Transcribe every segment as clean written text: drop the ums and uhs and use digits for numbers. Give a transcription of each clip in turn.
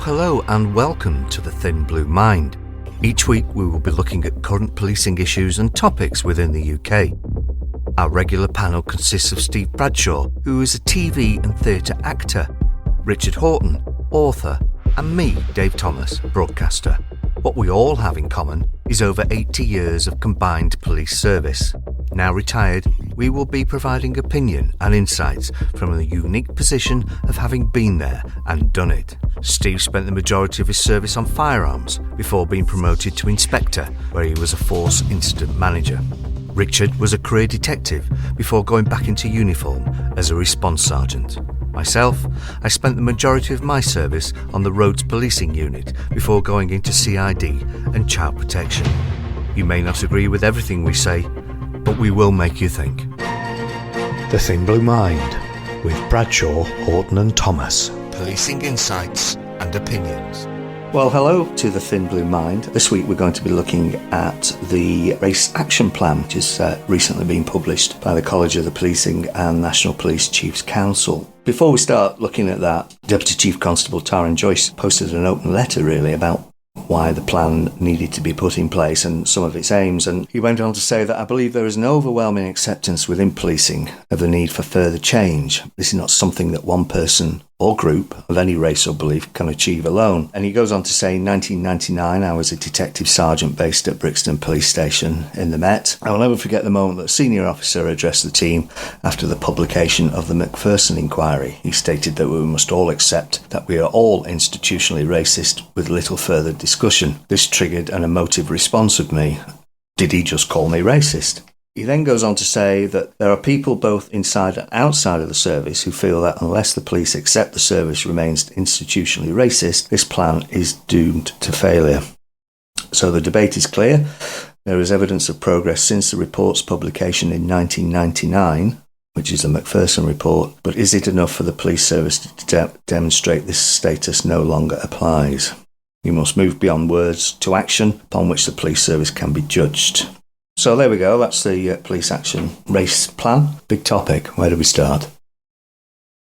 Hello and welcome to The Thin Blue Mind. Each week we will be looking at current policing issues and topics within the UK. Our regular panel consists of Steve Bradshaw, who is a TV and theatre actor, Richard Horton, author, and me, Dave Thomas, broadcaster. What we all have in common is over 80 years of combined police service. Now retired, we will be providing opinion and insights from the unique position of having been there and done it. Steve spent the majority of his service on firearms before being promoted to inspector, where he was a force incident manager. Richard was a career detective before going back into uniform as a response sergeant. Myself, I spent the majority of my service on the roads policing unit before going into CID and child protection. You may not agree with everything we say, but we will make you think. The Thin Blue Mind with Bradshaw, Horton and Thomas. Policing insights and opinions. Well, hello to the Thin Blue Mind. This week we're going to be looking at the Race Action Plan, which has recently been published by the College of the Policing and National Police Chiefs Council. Before we start looking at that, Deputy Chief Constable Taryn Joyce posted an open letter really about why the plan needed to be put in place and some of its aims, and he went on to say that I believe there is an overwhelming acceptance within policing of the need for further change. This is not something that one person or group of any race or belief can achieve alone. And he goes on to say, in 1999, I was a detective sergeant based at Brixton Police Station in the Met. I will never forget the moment that a senior officer addressed the team after the publication of the Macpherson inquiry. He stated that we must all accept that we are all institutionally racist with little further discussion. This triggered an emotive response of me. Did he just call me racist? He then goes on to say that there are people both inside and outside of the service who feel that unless the police accept the service remains institutionally racist, this plan is doomed to failure. So the debate is clear. There is evidence of progress since the report's publication in 1999, which is the Macpherson report, but is it enough for the police service to demonstrate this status no longer applies? We must move beyond words to action upon which the police service can be judged. So there we go, that's the police action race plan. Big topic. Where do we start?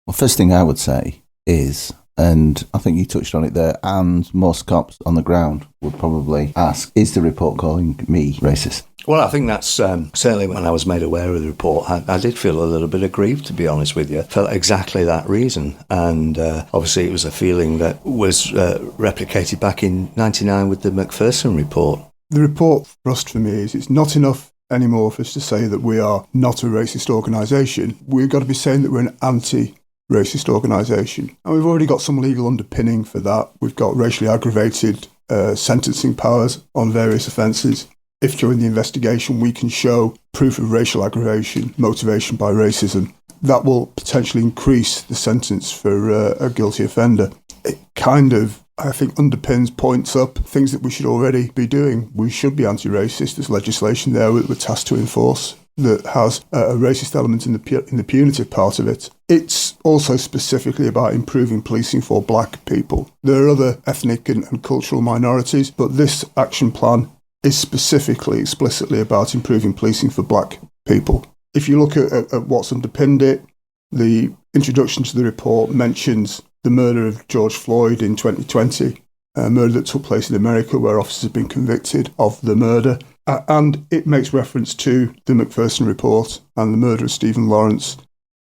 Well, first thing I would say is, and I think you touched on it there, and most cops on the ground would probably ask, is the report calling me racist? Well, I think that's certainly when I was made aware of the report, I did feel a little bit aggrieved, to be honest with you. Felt exactly that reason. And obviously it was a feeling that was replicated back in 99 with the Macpherson report. The report thrust for me is it's not enough anymore for us to say that we are not a racist organisation. We've got to be saying that we're an anti-racist organisation. And we've already got some legal underpinning for that. We've got racially aggravated sentencing powers on various offences. If during the investigation we can show proof of racial aggravation, motivation by racism, that will potentially increase the sentence for a guilty offender. It kind of, I think, underpins, points up things that we should already be doing. We should be anti-racist. There's legislation there that we're tasked to enforce that has a racist element in the punitive part of it. It's also specifically about improving policing for black people. There are other ethnic and cultural minorities, but this action plan is specifically, explicitly about improving policing for black people. If you look at what's underpinned it, the introduction to the report mentions the murder of George Floyd in 2020, a murder that took place in America where officers have been convicted of the murder. And it makes reference to the Macpherson report and the murder of Stephen Lawrence,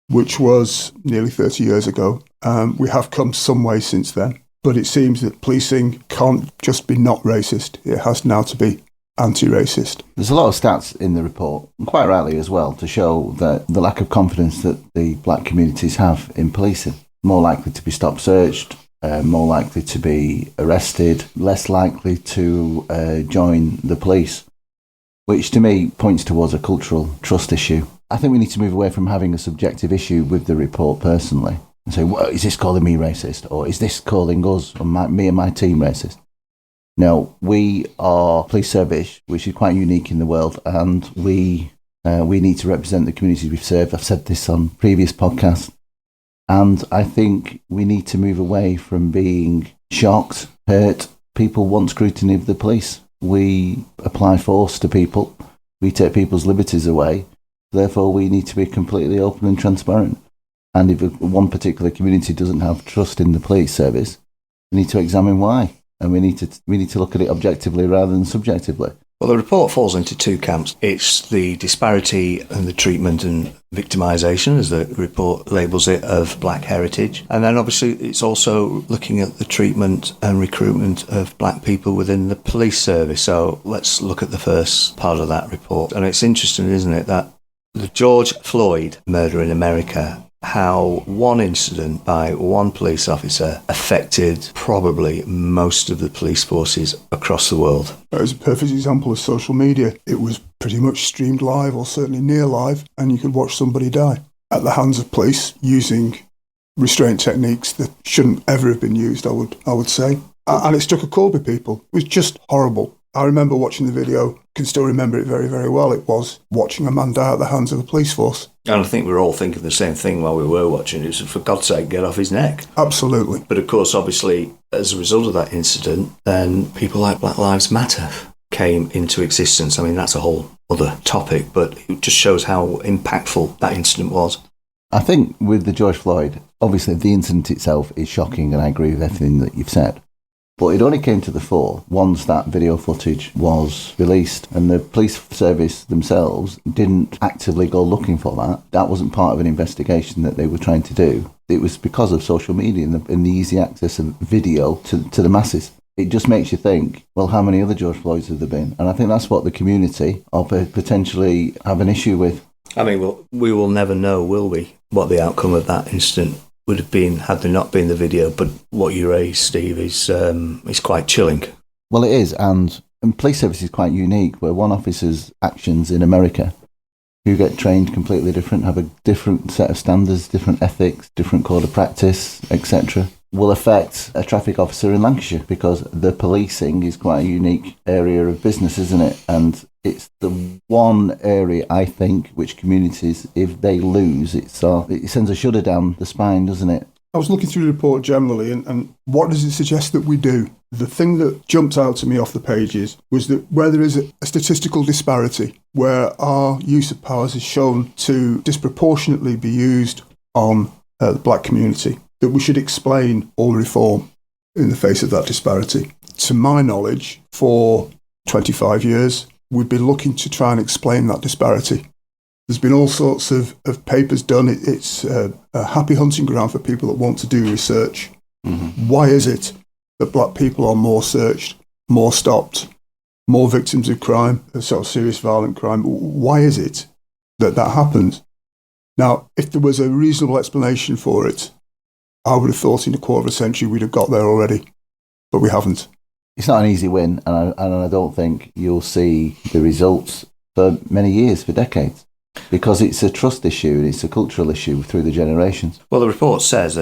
which was nearly 30 years ago. We have come some way since then, but it seems that policing can't just be not racist. It has now to be anti-racist. There's a lot of stats in the report, and quite rightly as well, to show that the lack of confidence that the black communities have in policing. More likely to be stop searched, more likely to be arrested, less likely to join the police, which to me points towards a cultural trust issue. I think we need to move away from having a subjective issue with the report personally and say, well, is this calling me racist? Or is this calling us, or me and my team, racist? No, we are police service, which is quite unique in the world, and we need to represent the communities we've served. I've said this on previous podcasts. And I think we need to move away from being shocked, hurt. People want scrutiny of the police. We apply force to people. We take people's liberties away. Therefore, we need to be completely open and transparent. And if one particular community doesn't have trust in the police service, We need to examine why, and we need to look at it objectively rather than subjectively. Well, the report falls into two camps. It's the disparity and the treatment and victimisation, as the report labels it, of black heritage. And then obviously it's also looking at the treatment and recruitment of black people within the police service. So let's look at the first part of that report. And it's interesting, isn't it, that the George Floyd murder in America, how one incident by one police officer affected probably most of the police forces across the world. It was a perfect example of social media. It was pretty much streamed live, or certainly near live, and you could watch somebody die at the hands of police using restraint techniques that shouldn't ever have been used, I would say. And it struck a chord with people. It was just horrible. I remember watching the video, can still remember it very, very well. It was watching a man die at the hands of the police force. And I think we were all thinking the same thing while we were watching. It was, for God's sake, get off his neck. Absolutely. But of course, obviously, as a result of that incident, then people like Black Lives Matter came into existence. I mean, that's a whole other topic, but it just shows how impactful that incident was. I think with the George Floyd, obviously the incident itself is shocking, and I agree with everything that you've said. But it only came to the fore once that video footage was released, and the police service themselves didn't actively go looking for that. That wasn't part of an investigation that they were trying to do. It was because of social media and the easy access of video to the masses. It just makes you think, well, how many other George Floyds have there been? And I think that's what the community are potentially have an issue with. I mean, well, we will never know, will we, what the outcome of that incident would have been had there not been the video. But what you raised, Steve, is quite chilling. Well, it is, and police service is quite unique, where one officer's actions in America, who get trained completely different, have a different set of standards, different ethics, different code of practice, etc., will affect a traffic officer in Lancashire, because the policing is quite a unique area of business, isn't it? And it's the one area, I think, which communities, if they lose, it sends a shudder down the spine, doesn't it? I was looking through the report generally, and what does it suggest that we do? The thing that jumped out to me off the pages was that where there is a statistical disparity, where our use of powers is shown to disproportionately be used on the black community, that we should explain or reform in the face of that disparity. To my knowledge, for 25 years, we've been looking to try and explain that disparity. There's been all sorts of papers done. It's a happy hunting ground for people that want to do research. Mm-hmm. Why is it that black people are more searched, more stopped, more victims of crime, sort of serious violent crime? Why is it that happens? Now, if there was a reasonable explanation for it, I would have thought in a quarter of a century we'd have got there already, but we haven't. It's not an easy win, and I don't think you'll see the results for many years, for decades, because it's a trust issue and it's a cultural issue through the generations. Well, the report says,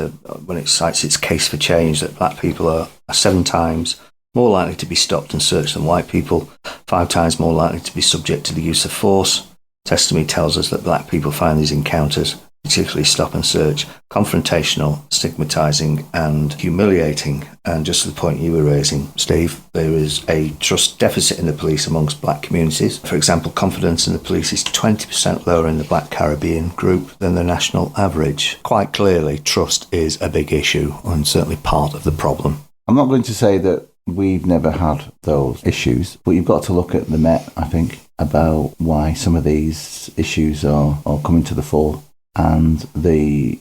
when it cites its case for change, that black people are 7 times more likely to be stopped and searched than white people, 5 times more likely to be subject to the use of force. Testimony tells us that black people find these encounters, particularly stop and search, confrontational, stigmatising and humiliating. And just to the point you were raising, Steve, there is a trust deficit in the police amongst black communities. For example, confidence in the police is 20% lower in the black Caribbean group than the national average. Quite clearly, trust is a big issue and certainly part of the problem. I'm not going to say that we've never had those issues, but you've got to look at the Met, I think, about why some of these issues are coming to the fore, and the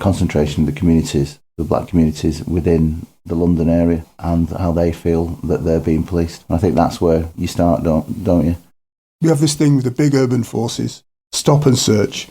concentration of the communities, the black communities within the London area, and how they feel that they're being policed. And I think that's where you start, don't you? We have this thing with the big urban forces, stop and search.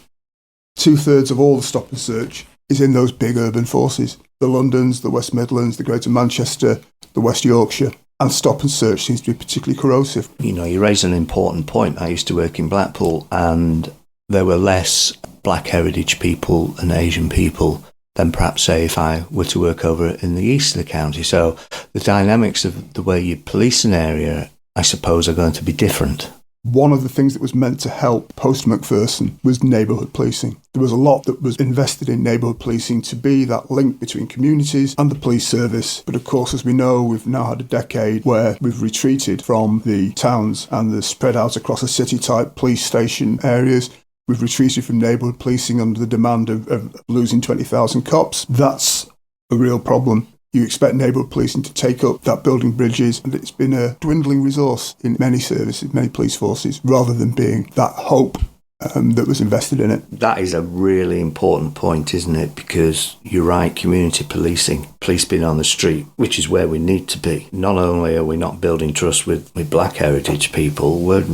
2/3 of all the stop and search is in those big urban forces. The Londons, the West Midlands, the Greater Manchester, the West Yorkshire. And stop and search seems to be particularly corrosive. You know, you raise an important point. I used to work in Blackpool, and there were less black heritage people and Asian people than perhaps, say, if I were to work over in the east of the county. So the dynamics of the way you police an area, I suppose, are going to be different. One of the things that was meant to help post-Macpherson was neighbourhood policing. There was a lot that was invested in neighbourhood policing to be that link between communities and the police service. But of course, as we know, we've now had a decade where we've retreated from the towns and the spread out across a city-type police station areas. We've retreated from neighbourhood policing under the demand of losing 20,000 cops. That's a real problem. You expect neighbourhood policing to take up that building bridges, and it's been a dwindling resource in many services, many police forces, rather than being that hope that was invested in it. That is a really important point, isn't it? Because you're right, community policing, police being on the street, which is where we need to be. Not only are we not building trust with black heritage people, we're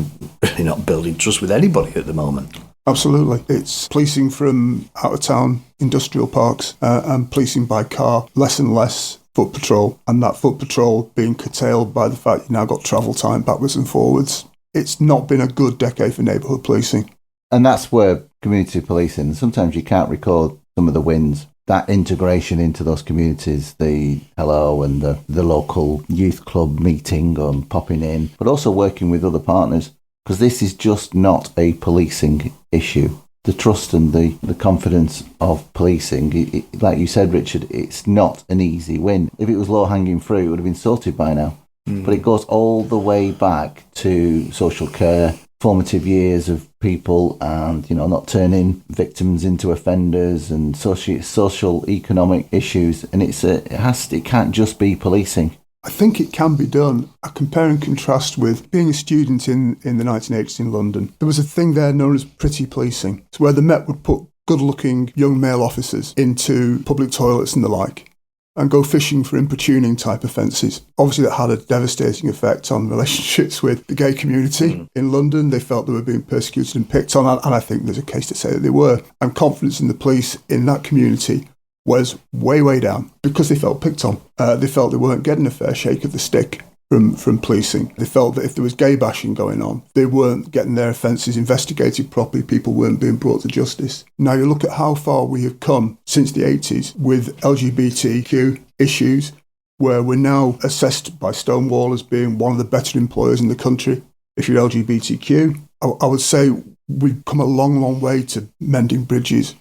really not building trust with anybody at the moment. Absolutely. It's policing from out-of-town industrial parks and policing by car, less and less foot patrol, and that foot patrol being curtailed by the fact you've now got travel time backwards and forwards. It's not been a good decade for neighbourhood policing. And that's where community policing, sometimes you can't record some of the wins. That integration into those communities, the hello and the local youth club meeting or popping in, but also working with other partners, because this is just not a policing issue. The trust and the confidence of policing, like you said, Richard, it's not an easy win. If it was low-hanging fruit, it would have been sorted by now. But it goes all the way back to social care, formative years of people, and not turning victims into offenders, and social economic issues. And it can't just be policing. I think it can be done. I compare and contrast with being a student in the 1980s in London. There was a thing there known as pretty policing. It's where the Met would put good-looking young male officers into public toilets and the like, and go fishing for importuning type offences. Obviously, that had a devastating effect on relationships with the gay community in London. They felt they were being persecuted and picked on, and I think there's a case to say that they were. And confidence in the police in that community was way, way down because they felt picked on. They felt they weren't getting a fair shake of the stick from policing. They felt that if there was gay bashing going on, they weren't getting their offences investigated properly. People weren't being brought to justice. Now you look at how far we have come since the 80s with LGBTQ issues, where we're now assessed by Stonewall as being one of the better employers in the country. If you're LGBTQ, I would say we've come a long, long way to mending bridges.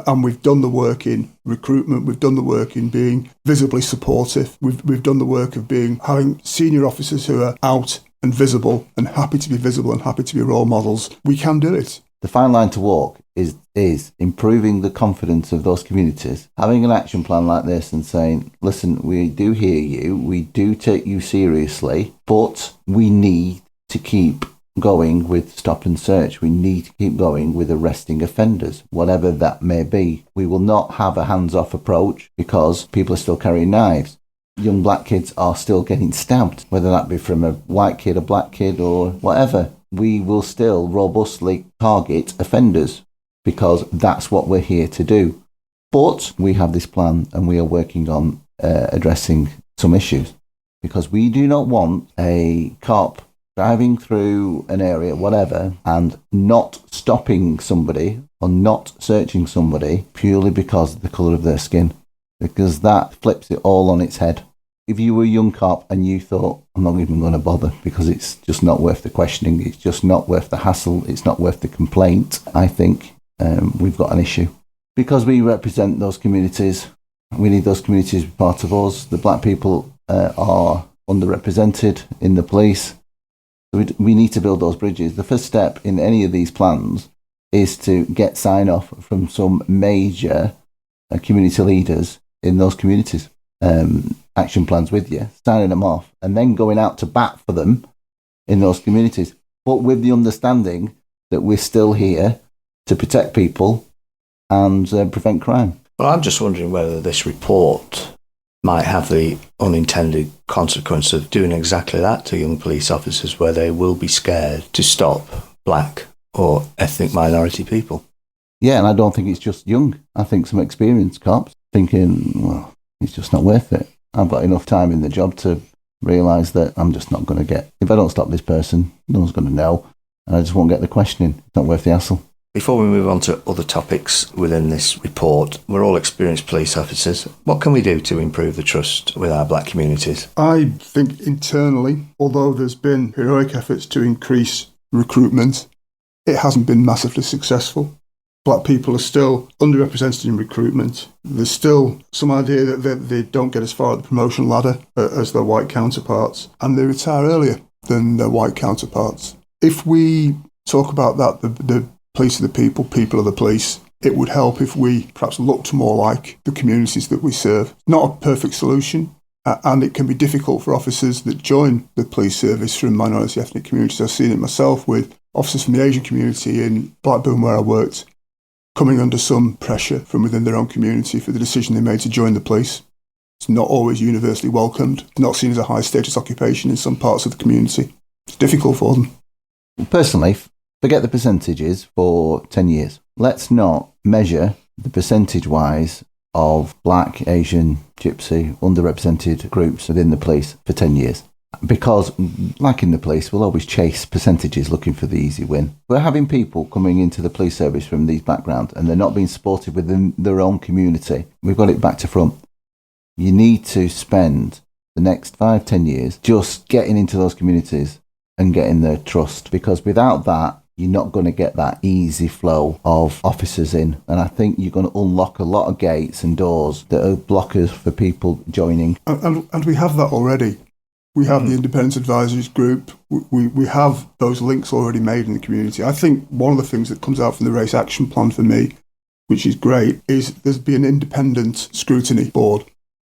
And we've done the work in recruitment. We've done the work in being visibly supportive. We've done the work of having senior officers who are out and visible and happy to be visible and happy to be role models. We can do it. The fine line to walk is improving the confidence of those communities, having an action plan like this and saying, listen, we do hear you, we do take you seriously, but we need to keep going with stop and search. We need to keep going with arresting offenders, whatever that may be. We will not have a hands-off approach because people are still carrying knives. Young black kids are still getting stabbed, whether that be from a white kid, a black kid, or whatever. We will still robustly target offenders because that's what we're here to do. But we have this plan and we are working on addressing some issues, because we do not want a cop driving through an area, whatever, and not stopping somebody or not searching somebody purely because of the colour of their skin, because that flips it all on its head. If you were a young cop and you thought, I'm not even going to bother because it's just not worth the questioning, it's just not worth the hassle, it's not worth the complaint, I think we've got an issue. Because we represent those communities, we need those communities to be part of us. The black people are underrepresented in the police. We need to build those bridges. The first step in any of these plans is to get sign-off from some major community leaders in those communities. Action plans with you, signing them off, and then going out to bat for them in those communities. But with the understanding that we're still here to protect people and prevent crime. Well, I'm just wondering whether this report might have the unintended consequence of doing exactly that to young police officers, where they will be scared to stop black or ethnic minority people. Yeah, and I don't think it's just young. I think some experienced cops thinking, well, it's just not worth it. I've got enough time in the job to realise that I'm just not going to get... If I don't stop this person, no one's going to know, and I just won't get the questioning. It's not worth the hassle. Before we move on to other topics within this report, we're all experienced police officers. What can we do to improve the trust with our black communities? I think internally, although there's been heroic efforts to increase recruitment, it hasn't been massively successful. Black people are still underrepresented in recruitment. There's still some idea that they don't get as far at the promotion ladder as their white counterparts, and they retire earlier than their white counterparts. If we talk about that, the police are the people, people are the police, it would help if we perhaps looked more like the communities that we serve. Not a perfect solution, and it can be difficult for officers that join the police service from minority ethnic communities. I've seen it myself with officers from the Asian community in Blackburn, where I worked, coming under some pressure from within their own community for the decision they made to join the police. It's not always universally welcomed, not seen as a high-status occupation in some parts of the community. It's difficult for them. Personally, forget the percentages for 10 years. Let's not measure the percentage-wise of black, Asian, gypsy, underrepresented groups within the police for 10 years. Because, like in the police, we'll always chase percentages looking for the easy win. We're having people coming into the police service from these backgrounds and they're not being supported within their own community. We've got it back to front. You need to spend the next 5-10 years just getting into those communities and getting their trust, because without that, you're not going to get that easy flow of officers in. And I think you're going to unlock a lot of gates and doors that are blockers for people joining. And we have that already. We have the Independence Advisories Group. We have those links already made in the community. I think one of the things that comes out from the Race Action Plan for me, which is great, is there's been an independent scrutiny board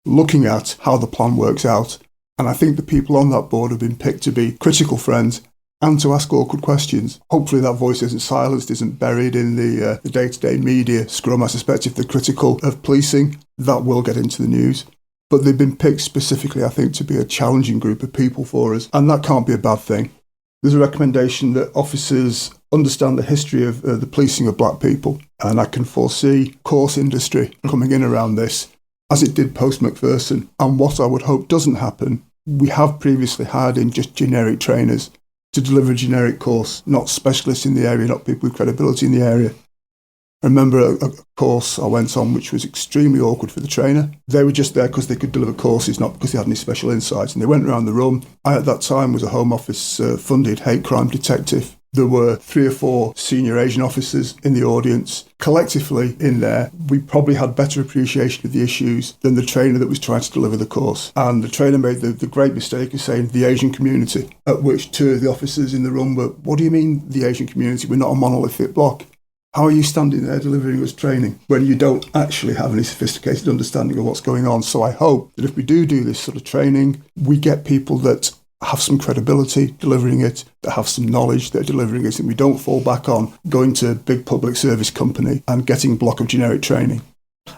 looking at how the plan works out. And I think the people on that board have been picked to be critical friends and to ask awkward questions. Hopefully that voice isn't silenced, isn't buried in the day-to-day media scrum. I suspect if they're critical of policing, that will get into the news. But they've been picked specifically, I think, to be a challenging group of people for us. And that can't be a bad thing. There's a recommendation that officers understand the history of the policing of black people. And I can foresee course industry coming in around this, as it did post-Macpherson. And what I would hope doesn't happen, we have previously hired in just generic trainers to deliver a generic course, not specialists in the area, not people with credibility in the area. I remember a course I went on which was extremely awkward for the trainer. They were just there because they could deliver courses, not because they had any special insights. And they went around the room. I, at that time, was a Home Office funded hate crime detective. There were 3 or 4 senior Asian officers in the audience. Collectively in there, we probably had better appreciation of the issues than the trainer that was trying to deliver the course. And the trainer made the great mistake of saying the Asian community, at which 2 of the officers in the room were, "What do you mean the Asian community? We're not a monolithic block. How are you standing there delivering us training when you don't actually have any sophisticated understanding of what's going on?" So I hope that if we do this sort of training, we get people that have some credibility delivering it, that have some knowledge that are delivering it, and we don't fall back on going to a big public service company and getting a block of generic training.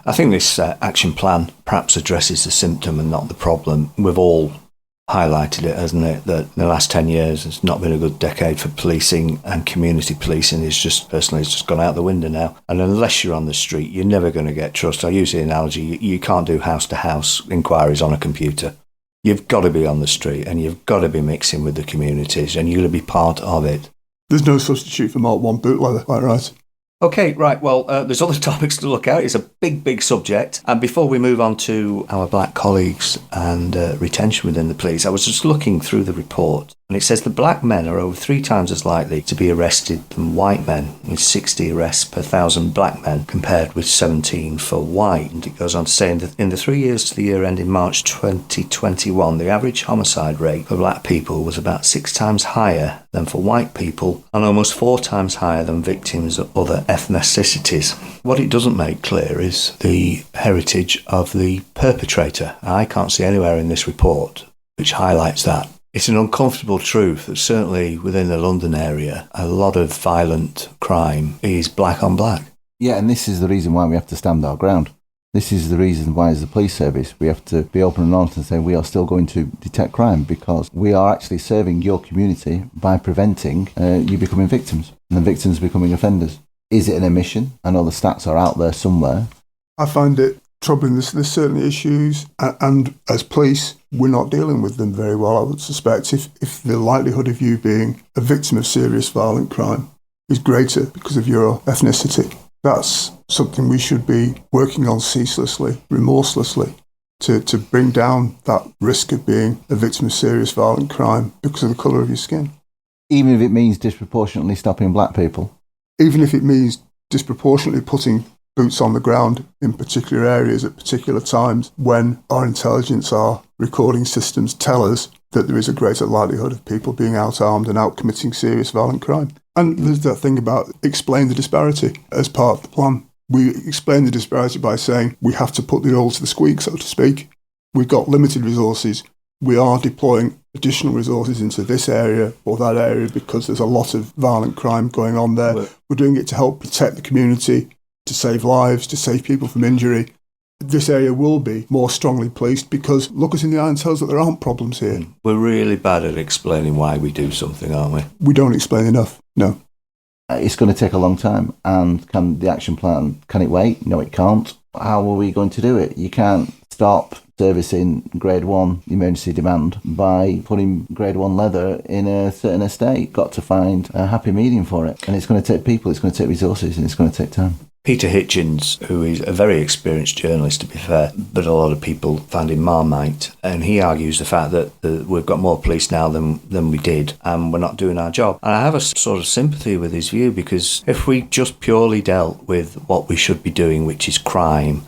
I think this action plan perhaps addresses the symptom and not the problem. We've all highlighted it, hasn't it, that the last 10 years has not been a good decade for policing, and community policing is just gone out the window now. And unless you're on the street, you're never going to get trust. I use the analogy, you can't do house-to-house inquiries on a computer. You've got to be on the street and you've got to be mixing with the communities and you're going to be part of it. There's no substitute for Mark 1 bootlegger, quite right. Okay, right, well, there's other topics to look at. It's a big subject. And before we move on to our black colleagues and retention within the police, I was just looking through the report, and it says that black men are over 3 times as likely to be arrested than white men, with 60 arrests per 1,000 black men, compared with 17 for white. And it goes on to say, in the 3 years to the year ending March 2021, the average homicide rate for black people was about 6 times higher than for white people, and almost 4 times higher than victims of other ethnicities. What it doesn't make clear is the heritage of the perpetrator. I can't see anywhere in this report which highlights that. It's an uncomfortable truth that certainly within the London area, a lot of violent crime is black on black. Yeah, and this is the reason why we have to stand our ground. This is the reason why, as the police service, we have to be open and honest and say we are still going to detect crime, because we are actually serving your community by preventing you becoming victims and the victims becoming offenders. Is it an omission? I know the stats are out there somewhere. I find it troubling. There's certainly issues, and as police, we're not dealing with them very well, I would suspect. If the likelihood of you being a victim of serious violent crime is greater because of your ethnicity, that's something we should be working on ceaselessly, remorselessly, to bring down that risk of being a victim of serious violent crime because of the colour of your skin. Even if it means disproportionately stopping black people? Even if it means disproportionately putting boots on the ground in particular areas at particular times when our intelligence, our recording systems tell us that there is a greater likelihood of people being out-armed and out committing serious violent crime. And there's that thing about explain the disparity as part of the plan. We explain the disparity by saying we have to put the oil to the squeak, so to speak. We've got limited resources. We are deploying additional resources into this area or that area because there's a lot of violent crime going on there. We're doing it to help protect the community, to save lives, to save people from injury. This area will be more strongly policed because look us in the eye and tell us that there aren't problems here. We're really bad at explaining why we do something, aren't we? We don't explain enough, no. It's going to take a long time, and can the action plan, can it wait? No, it can't. How are we going to do it? You can't stop servicing grade 1 emergency demand by putting grade 1 leather in a certain estate. Got to find a happy medium for it. And it's going to take people, it's going to take resources, and it's going to take time. Peter Hitchens, who is a very experienced journalist, to be fair, but a lot of people find him Marmite, and he argues the fact that we've got more police now than we did, and we're not doing our job. And I have a sort of sympathy with his view, because if we just purely dealt with what we should be doing, which is crime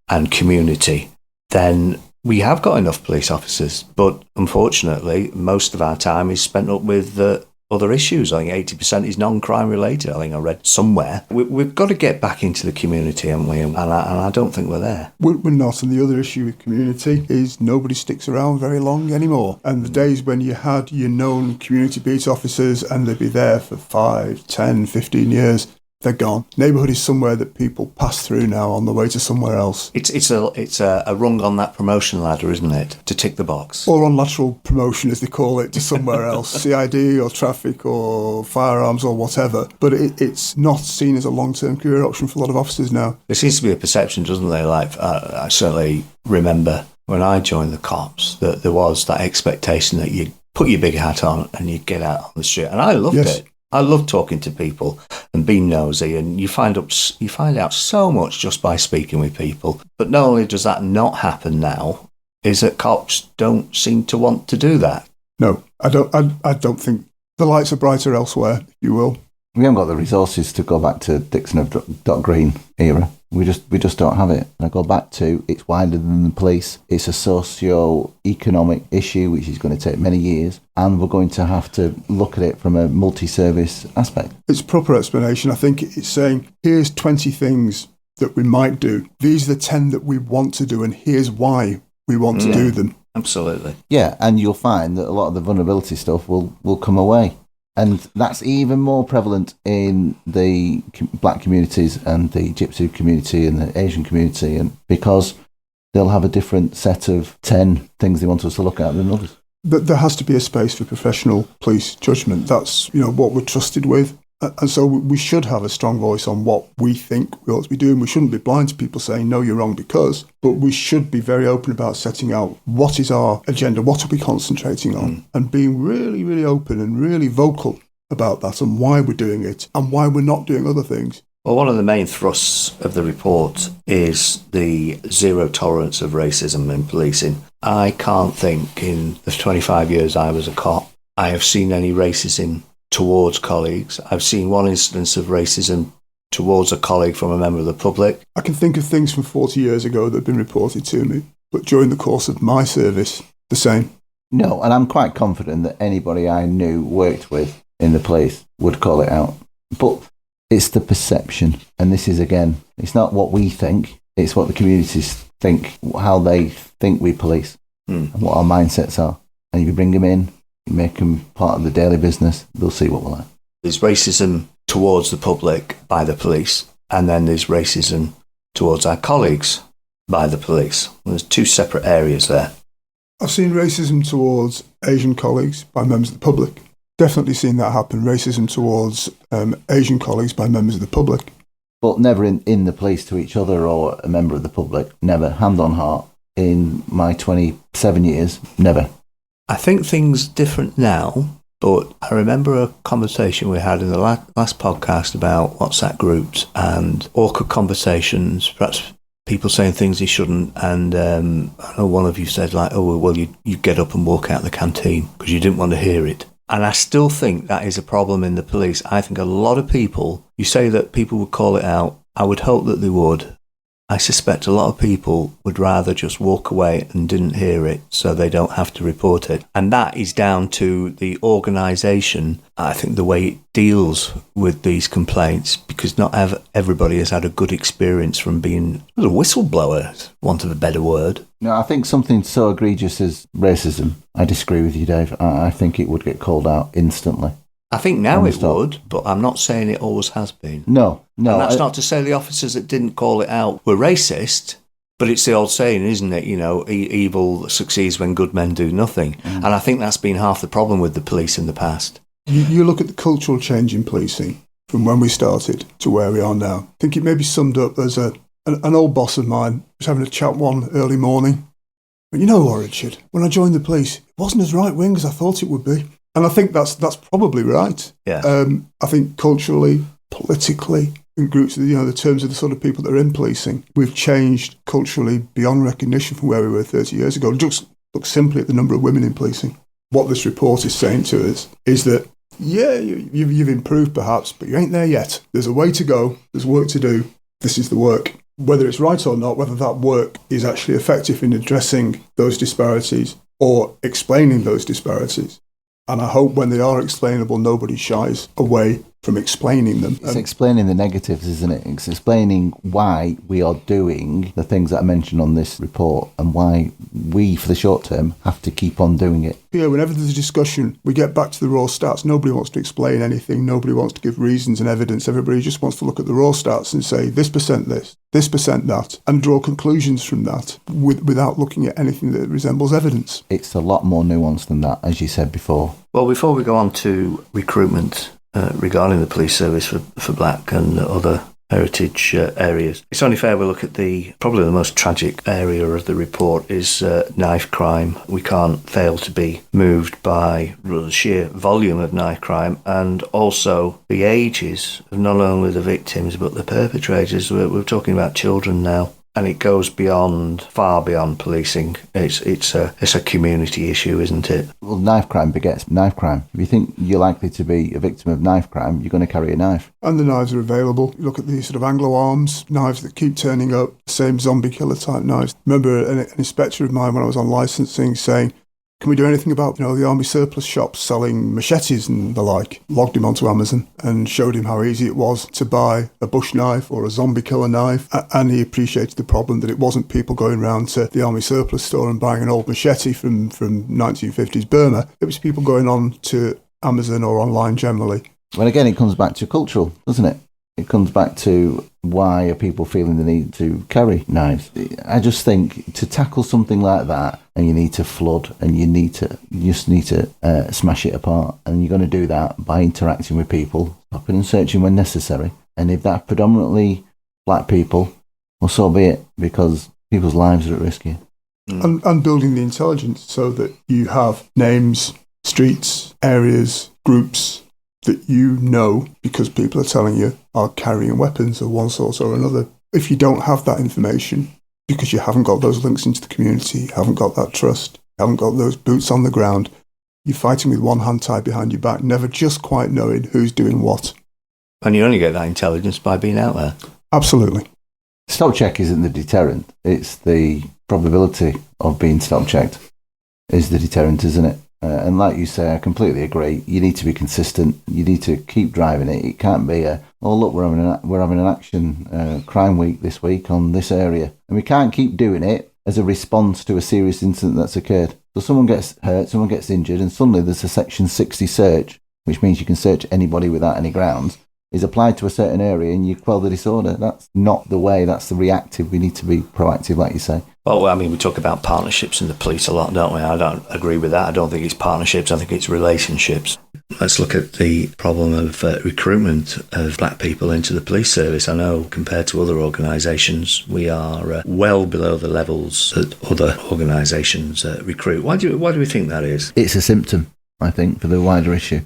and community, then we have got enough police officers. But unfortunately, most of our time is spent up with other issues. I think 80% is non-crime related. I think I read somewhere. We've got to get back into the community, haven't we? And I don't think we're there. We're not. And the other issue with community is nobody sticks around very long anymore. And the days when you had your known community beat officers and they'd be there for 5, 10, 15 years, they're gone. Neighbourhood is somewhere that people pass through now on the way to somewhere else. It's a rung on that promotion ladder, isn't it? To tick the box. Or on lateral promotion, as they call it, to somewhere else. CID or traffic or firearms or whatever. But it's not seen as a long-term career option for a lot of officers now. There seems to be a perception, doesn't there? Like, I certainly remember when I joined the cops that there was that expectation that you put your big hat on and you get out on the street. And I loved it. I love talking to people and being nosy, and you find out so much just by speaking with people. But not only does that not happen now, is that cops don't seem to want to do that. No, I don't think the lights are brighter elsewhere, if you will. We haven't got the resources to go back to Dixon of Dot Green era. We just don't have it. And I go back to, it's wider than the police. It's a socio-economic issue, which is going to take many years. And we're going to have to look at it from a multi-service aspect. It's proper explanation. I think it's saying, here's 20 things that we might do. These are the 10 that we want to do, and here's why we want to do them. Absolutely. Yeah, and you'll find that a lot of the vulnerability stuff will come away. And that's even more prevalent in the black communities and the gypsy community and the Asian community, and because they'll have a different set of 10 things they want us to look at than others. But there has to be a space for professional police judgment. That's what we're trusted with. And so we should have a strong voice on what we think we ought to be doing. We shouldn't be blind to people saying, no, you're wrong because, but we should be very open about setting out what is our agenda, what are we concentrating on, and being really, really open and really vocal about that and why we're doing it and why we're not doing other things. Well, one of the main thrusts of the report is the zero tolerance of racism in policing. I can't think in the 25 years I was a cop, I have seen any racism towards colleagues. I've seen one instance of racism towards a colleague from a member of the public. I can think of things from 40 years ago that have been reported to me, but during the course of my service, the same. No, and I'm quite confident that anybody I knew worked with in the police would call it out. But it's the perception, and this is, again, it's not what we think, it's what the communities think, how they think we police, and what our mindsets are. And if you bring them in, you make them part of the daily business, they'll see what we're like. There's racism towards the public by the police, and then there's racism towards our colleagues by the police. There's two separate areas there. I've seen racism towards Asian colleagues by members of the public. Definitely seen that happen. Racism towards Asian colleagues by members of the public. But never in the police to each other or a member of the public. Never. Hand on heart. In my 27 years, never. I think things are different now, but I remember a conversation we had in the last podcast about WhatsApp groups and awkward conversations, perhaps people saying things they shouldn't, and I know one of you said, like, oh, well, you get up and walk out the canteen because you didn't want to hear it. And I still think that is a problem in the police. I think a lot of people, you say that people would call it out, I would hope that they would. I suspect a lot of people would rather just walk away and didn't hear it so they don't have to report it. And that is down to the organisation, I think, the way it deals with these complaints, because not everybody has had a good experience from being a whistleblower, for want of a better word. No, I think something so egregious as racism, I disagree with you, Dave. I think it would get called out instantly. I think now it would, but I'm not saying it always has been. No. And that's not to say the officers that didn't call it out were racist, but it's the old saying, isn't it? Evil succeeds when good men do nothing. And I think that's been half the problem with the police in the past. You look at the cultural change in policing from when we started to where we are now. I think it may be summed up as an old boss of mine was having a chat one early morning. But you know what, Richard? When I joined the police, it wasn't as right-wing as I thought it would be. And I think that's probably right. Yeah. I think culturally, politically, in groups, the terms of the sort of people that are in policing, we've changed culturally beyond recognition from where we were 30 years ago. Just look simply at the number of women in policing. What this report is saying to us is that, yeah, you've improved perhaps, but you ain't there yet. There's a way to go. There's work to do. This is the work. Whether it's right or not, whether that work is actually effective in addressing those disparities or explaining those disparities. And I hope when they are explainable, nobody shies away from explaining them. It's explaining the negatives, isn't it? It's explaining why we are doing the things that I mentioned on this report and why we, for the short term, have to keep on doing it. Yeah, whenever there's a discussion, we get back to the raw stats. Nobody wants to explain anything. Nobody wants to give reasons and evidence. Everybody just wants to look at the raw stats and say, this percent that, and draw conclusions from that without looking at anything that resembles evidence. It's a lot more nuanced than that, as you said before. Well, before we go on to recruitment regarding the police service for black and other heritage areas, it's only fair we look at probably the most tragic area of the report is knife crime. We can't fail to be moved by the sheer volume of knife crime and also the ages of not only the victims but the perpetrators. We're talking about children now. And it goes far beyond policing. It's a community issue, isn't it? Well, knife crime begets knife crime. If you think you're likely to be a victim of knife crime, you're going to carry a knife. And the knives are available. You look at these sort of Anglo arms, knives that keep turning up, same zombie killer type knives. Remember an inspector of mine when I was on licensing saying, can we do anything about the army surplus shops selling machetes and the like? Logged him onto Amazon and showed him how easy it was to buy a bush knife or a zombie killer knife. And he appreciated the problem that it wasn't people going round to the army surplus store and buying an old machete from 1950s Burma. It was people going on to Amazon or online generally. Well, again, it comes back to cultural, doesn't it? It comes back to why are people feeling the need to carry knives. I just think to tackle something like that, and you need to flood, and you just need to smash it apart, and you're going to do that by interacting with people, stopping and searching when necessary. And if that's predominantly black people, well, so be it, because people's lives are at risk here. And building the intelligence so that you have names, streets, areas, groups that you know because people are telling you are carrying weapons of one sort or another. If you don't have that information, because you haven't got those links into the community, you haven't got that trust, you haven't got those boots on the ground, you're fighting with one hand tied behind your back, never just quite knowing who's doing what. And you only get that intelligence by being out there. Absolutely. Stop check isn't the deterrent. It's the probability of being stop checked is the deterrent, isn't it? And like you say, I completely agree. You need to be consistent. You need to keep driving it. It can't be oh look, we're having an action crime week this week on this area, and we can't keep doing it as a response to a serious incident that's occurred. So someone gets hurt, someone gets injured, and suddenly there's a Section 60 search, which means you can search anybody without any grounds, is applied to a certain area, and you quell the disorder. That's not the way. That's the reactive. We need to be proactive, like you say. Well, I mean, we talk about partnerships in the police a lot, don't we? I don't agree with that. I don't think it's partnerships. I think it's relationships. Let's look at the problem of recruitment of black people into the police service. I know compared to other organisations, we are well below the levels that other organisations recruit. Why do we think that is? It's a symptom, I think, for the wider issue.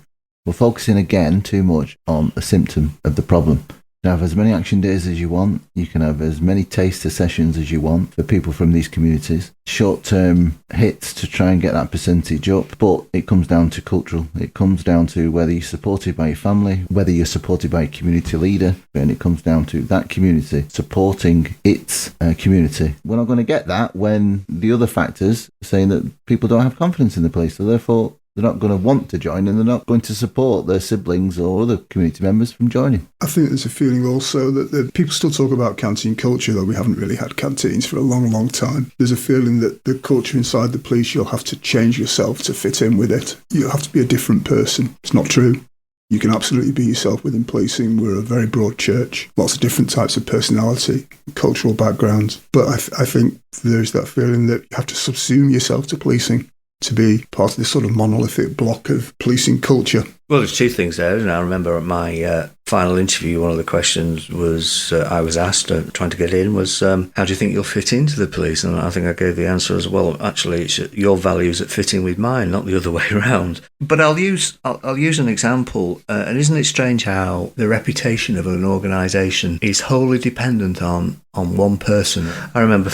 We're focusing again too much on a symptom of the problem. can have as many action days as you want. You can have as many taster sessions as you want for people from these communities. Short-term hits to try and get that percentage up, but it comes down to cultural. It comes down to whether you're supported by your family, whether you're supported by a community leader, and it comes down to that community supporting its community. We're not going to get that when the other factors are saying that people don't have confidence in the police, so therefore they're not going to want to join, and they're not going to support their siblings or other community members from joining. I think there's a feeling also that people still talk about canteen culture, though we haven't really had canteens for a long, long time. There's a feeling that the culture inside the police, you'll have to change yourself to fit in with it. You'll have to be a different person. It's not true. You can absolutely be yourself within policing. We're a very broad church, lots of different types of personality, cultural backgrounds. But I think there's that feeling that you have to subsume yourself to policing to be part of this sort of monolithic block of policing culture. Well, there's two things there, and I remember at my final interview, one of the questions was I was asked, trying to get in, was how do you think you'll fit into the police? And I think I gave the answer as well. Actually, it's your values that fit in with mine, not the other way around. But I'll use an example. And isn't it strange how the reputation of an organisation is wholly dependent on one person? I remember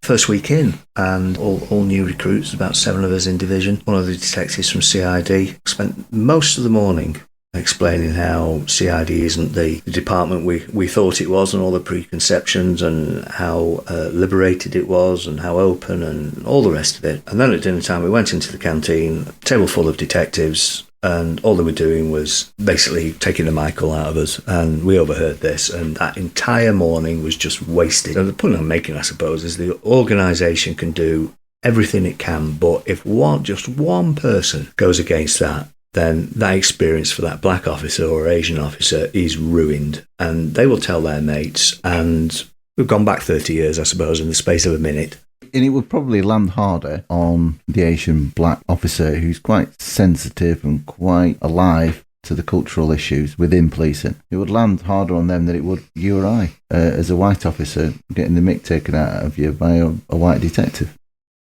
first week in, and all new recruits, about 7 of us in division. One of the detectives from CID spent most of the morning explaining how CID isn't the department we thought it was, and all the preconceptions, and how liberated it was, and how open, and all the rest of it. And then at dinner time we went into the canteen, table full of detectives, and all they were doing was basically taking the Michael out of us, and we overheard this, and that entire morning was just wasted. And the point I'm making, I suppose, is the organisation can do everything it can, but if just one person goes against that, then that experience for that black officer or Asian officer is ruined, and they will tell their mates. And we've gone back 30 years, I suppose, in the space of a minute. And it would probably land harder on the Asian black officer who's quite sensitive and quite alive to the cultural issues within policing. It would land harder on them than it would you or I, as a white officer, getting the mick taken out of you by a white detective.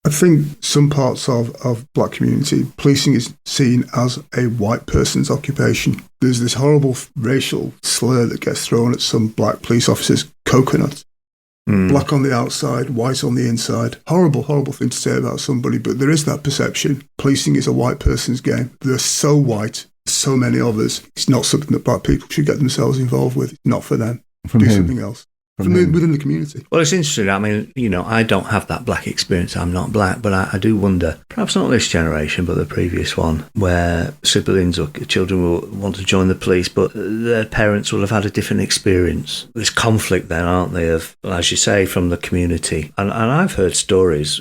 I think some parts of black community, policing is seen as a white person's occupation. There's this horrible racial slur that gets thrown at some black police officers, coconut. Black on the outside, white on the inside. Horrible, horrible thing to say about somebody, but there is that perception. Policing is a white person's game. They're so white, so many of us. It's not something that black people should get themselves involved with. It's not for them. From Do whom? something else. From within the community. Well, it's interesting. I mean, I don't have that black experience. I'm not black, but I do wonder, perhaps not this generation, but the previous one, where siblings or children will want to join the police, but their parents will have had a different experience. There's conflict then, aren't they, of, as you say, from the community. And I've heard stories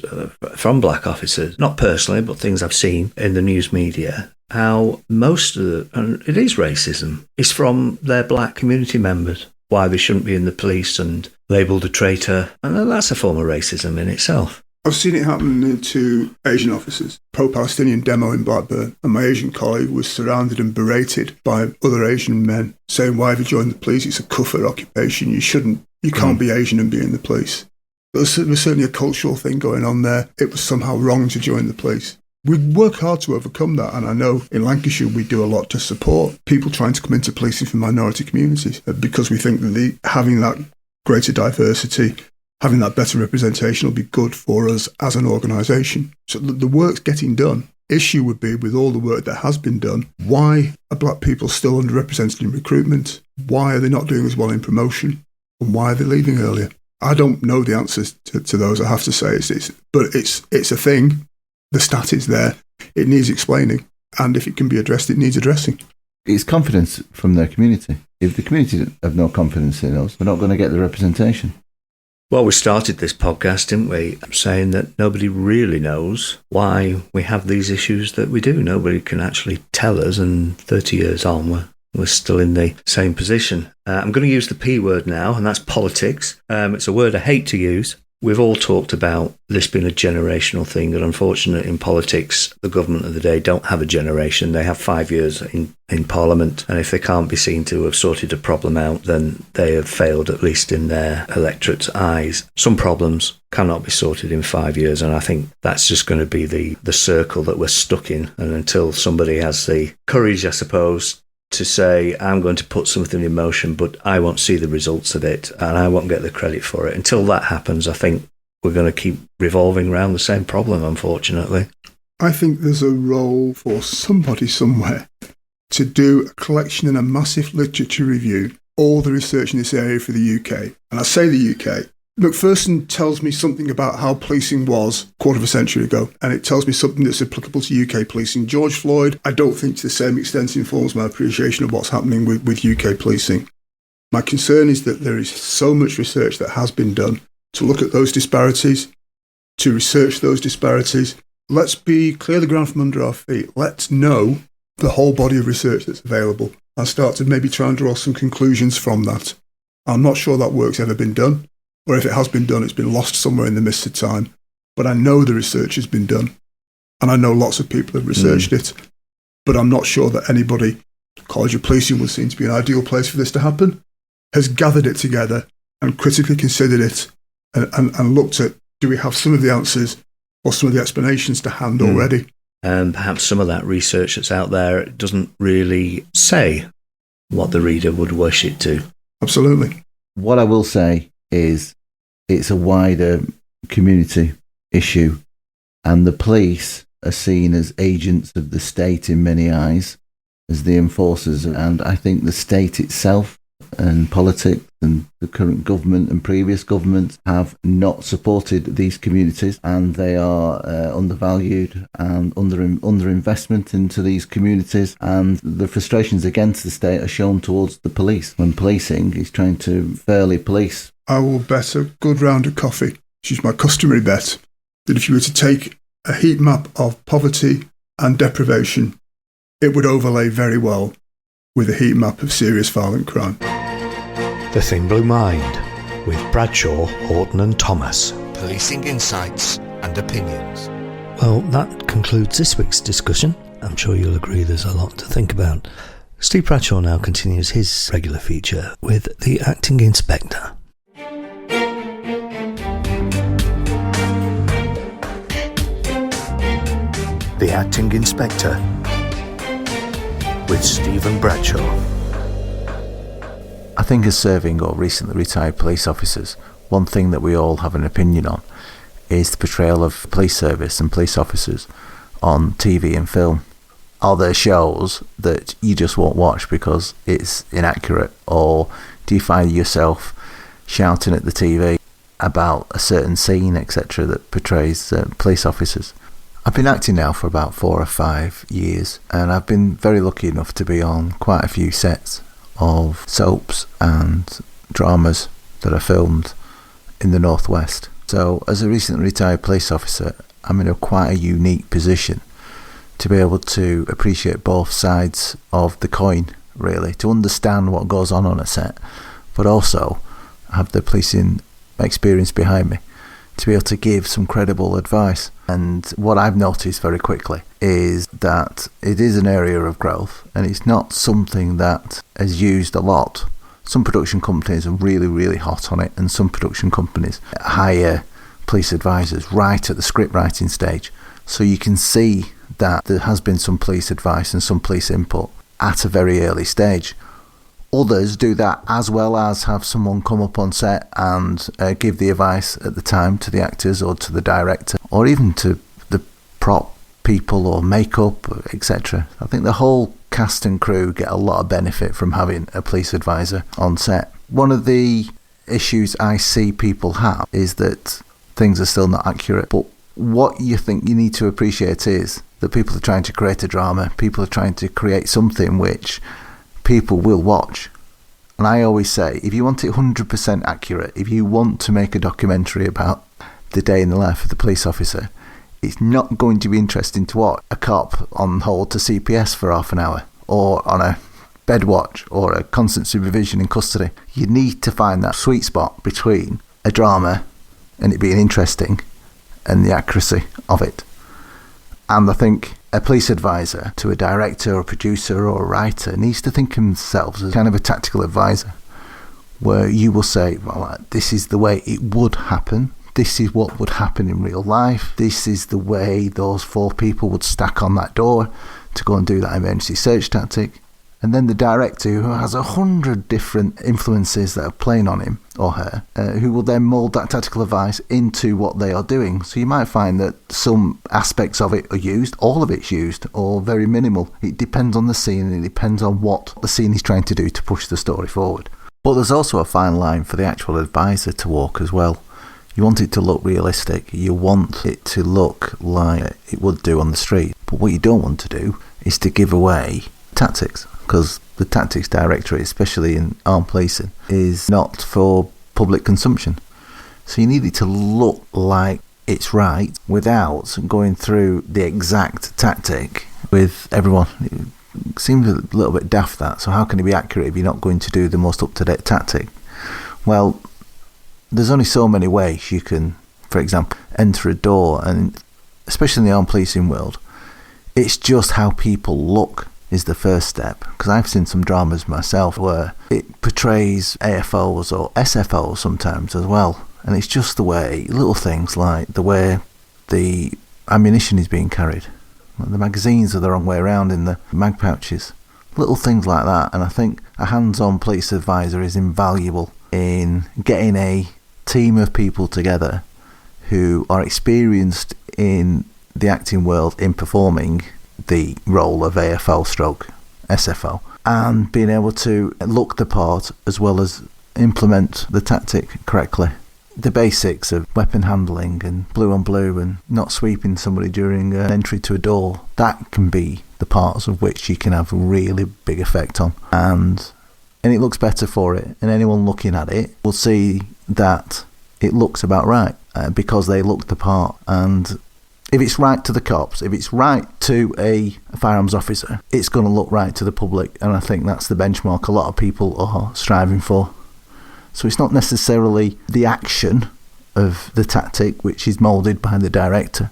from black officers, not personally, but things I've seen in the news media, how most of and it is racism, is from their black community members. Why they shouldn't be in the police and labelled a traitor. And that's a form of racism in itself. I've seen it happen to Asian officers. Pro-Palestinian demo in Blackburn, and my Asian colleague was surrounded and berated by other Asian men saying, why have you joined the police? It's a kufr occupation. You can't be Asian and be in the police. There was certainly a cultural thing going on there. It was somehow wrong to join the police. We work hard to overcome that, and I know in Lancashire we do a lot to support people trying to come into policing from minority communities, because we think that having that greater diversity, having that better representation will be good for us as an organisation. So the work's getting done. Issue would be, with all the work that has been done, why are black people still underrepresented in recruitment? Why are they not doing as well in promotion? And why are they leaving earlier? I don't know the answers to those, I have to say, but it's a thing. The stat is there. It needs explaining. And if it can be addressed, it needs addressing. It's confidence from their community. If the community have no confidence in us, we're not going to get the representation. Well, we started this podcast, didn't we, saying that nobody really knows why we have these issues that we do. Nobody can actually tell us, and 30 years on, we're still in the same position. I'm going to use the P word now, and that's politics. It's a word I hate to use. We've all talked about this being a generational thing, and unfortunately in politics, the government of the day don't have a generation. They have 5 years in Parliament, and if they can't be seen to have sorted a problem out, then they have failed, at least in their electorate's eyes. Some problems cannot be sorted in 5 years, and I think that's just going to be the circle that we're stuck in. And until somebody has the courage, I suppose, to say, I'm going to put something in motion, but I won't see the results of it and I won't get the credit for it. Until that happens, I think we're going to keep revolving around the same problem, unfortunately. I think there's a role for somebody somewhere to do a collection and a massive literature review, all the research in this area for the UK. And I say the UK. Macpherson tells me something about how policing was a quarter of a century ago, and it tells me something that's applicable to UK policing. George Floyd, I don't think to the same extent informs my appreciation of what's happening with UK policing. My concern is that there is so much research that has been done to look at those disparities, to research those disparities. Let's clear the ground from under our feet. Let's know the whole body of research that's available and start to maybe try and draw some conclusions from that. I'm not sure that work's ever been done. Or if it has been done, it's been lost somewhere in the mist of time. But I know the research has been done. And I know lots of people have researched it. But I'm not sure that anybody, College of Policing would seem to be an ideal place for this to happen, has gathered it together and critically considered it and looked at, do we have some of the answers or some of the explanations to hand already? And perhaps some of that research that's out there doesn't really say what the reader would wish it to. Absolutely. What I will say is it's a wider community issue, and the police are seen as agents of the state in many eyes, as the enforcers, and I think the state itself and politics and the current government and previous governments have not supported these communities, and they are undervalued and under investment into these communities, and the frustrations against the state are shown towards the police when policing is trying to fairly police. I will bet a good round of coffee, which is my customary bet, that if you were to take a heat map of poverty and deprivation, it would overlay very well with a heat map of serious violent crime. The Thin Blue Mind with Bradshaw, Horton and Thomas. Policing insights and opinions. Well, that concludes this week's discussion. I'm sure you'll agree there's a lot to think about. Steve Bradshaw now continues his regular feature with the Acting Inspector. The Acting Inspector with Stephen Bradshaw. I think as serving or recently retired police officers, one thing that we all have an opinion on is the portrayal of police service and police officers on TV and film. Are there shows that you just won't watch because it's inaccurate, or do you find yourself shouting at the TV about a certain scene, etc., that portrays police officers? I've been acting now for about 4 or 5 years, and I've been very lucky enough to be on quite a few sets of soaps and dramas that are filmed in the Northwest. So as a recently retired police officer, I'm in quite a unique position to be able to appreciate both sides of the coin, really, to understand what goes on a set, but also have the policing experience behind me to be able to give some credible advice. And what I've noticed very quickly is that it is an area of growth, and it's not something that is used a lot. Some production companies are really, really hot on it, and some production companies hire police advisors right at the script writing stage. So you can see that there has been some police advice and some police input at a very early stage. Others do that as well as have someone come up on set and give the advice at the time to the actors or to the director, or even to the prop people or makeup, etc. I think the whole cast and crew get a lot of benefit from having a police advisor on set. One of the issues I see people have is that things are still not accurate, but what you think you need to appreciate is that people are trying to create a drama, people are trying to create something which people will watch. And I always say, if you want it 100% accurate, if you want to make a documentary about the day in the life of the police officer, it's not going to be interesting to watch a cop on hold to CPS for half an hour, or on a bed watch, or a constant supervision in custody. You need to find that sweet spot between a drama and it being interesting and the accuracy of it. And I think a police advisor to a director or a producer or a writer needs to think of themselves as kind of a tactical advisor, where you will say, well, this is the way it would happen, this is what would happen in real life, this is the way those 4 people would stack on that door to go and do that emergency search tactic, And then the director, who has 100 different influences that are playing on him or her, who will then mould that tactical advice into what they are doing. So you might find that some aspects of it are used, all of it's used, or very minimal. It depends on the scene, and it depends on what the scene is trying to do to push the story forward. But there's also a fine line for the actual advisor to walk as well. You want it to look realistic. You want it to look like it would do on the street. But what you don't want to do is to give away tactics, because the tactics directorate, especially in armed policing, is not for public consumption. So you need it to look like it's right without going through the exact tactic with everyone. It seems a little bit daft, that. So how can it be accurate if you're not going to do the most up-to-date tactic? Well, there's only so many ways you can, for example, enter a door, and especially in the armed policing world, it's just how people look is the first step. Because I've seen some dramas myself where it portrays AFOs or SFOs sometimes as well, and it's just the way, little things like the way the ammunition is being carried. The magazines are the wrong way around in the mag pouches. Little things like that, and I think a hands-on police advisor is invaluable in getting a team of people together who are experienced in the acting world in performing the role of AFO stroke SFO, and being able to look the part as well as implement the tactic correctly. The basics of weapon handling and blue on blue and not sweeping somebody during an entry to a door, that can be the parts of which you can have a really big effect on, and it looks better for it, and anyone looking at it will see that it looks about right because they look the part. And if it's right to the cops, if it's right to a firearms officer, it's going to look right to the public, and I think that's the benchmark a lot of people are striving for. So it's not necessarily the action of the tactic which is moulded by the director.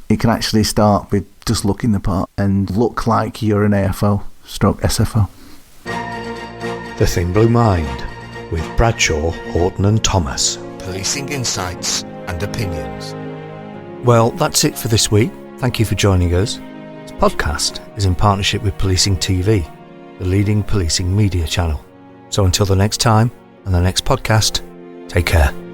It can actually start with just looking the part and look like you're an AFO stroke SFO. The Thin Blue Mind with Bradshaw, Horton and Thomas. Policing insights and opinions. Well, that's it for this week. Thank you for joining us. This podcast is in partnership with Policing TV, the leading policing media channel. So until the next time and the next podcast, take care.